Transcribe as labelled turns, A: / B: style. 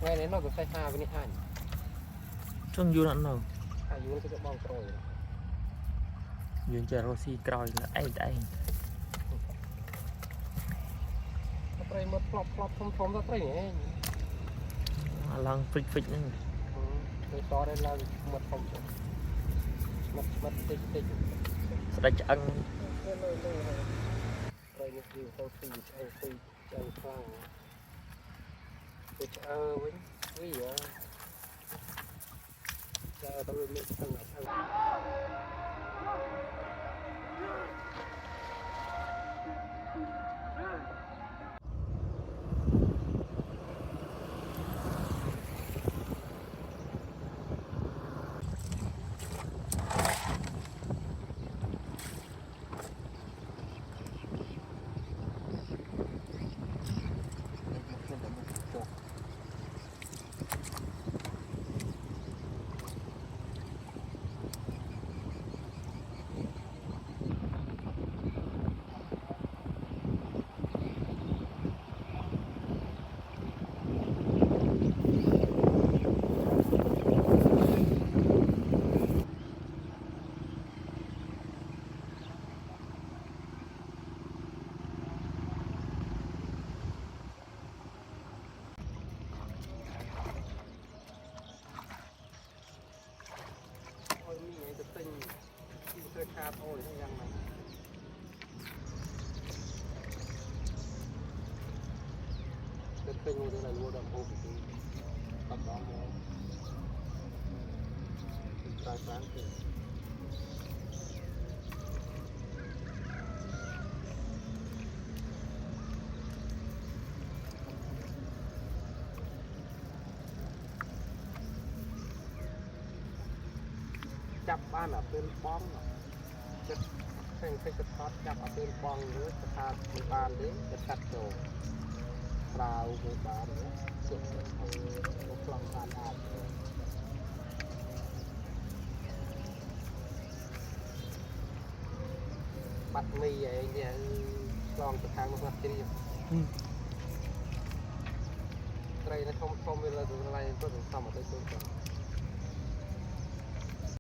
A: ngày đấy nó có sai ha với ní hai
B: chung du nó nào
A: hai du nó sẽ bong rồi
B: dương chờ rosi còi là ai
A: trai mất flop flop thom ra trai nhé
B: lăng phịch phịch nữa
A: tôi to đây là mất thom mất tích tích
B: sẽ ăn
A: trai như kiểu tao phi anh khoang tôi với quý vậy giờ tao mới thằng này thằngขาโอ้ยยังไงเด็กเป็นอะไรวัวดำโผล่ไปตัดน้องมองตายแฝงคือจับบ้านอ่ะเป็นบ้องจะแข่งไปกระทอดจับเอาเป็นบ้องหรือกระทาในบ้านนี้จะตัดโจปลาในบ้านนี้เสียบเอาลูกกลองบ้านอาบบัดมีไอ้เนี่ยกลองกระทางมาตีอะไรนะทอมเวลาดูอะไรก็ต้องทำอะไรตัวกัน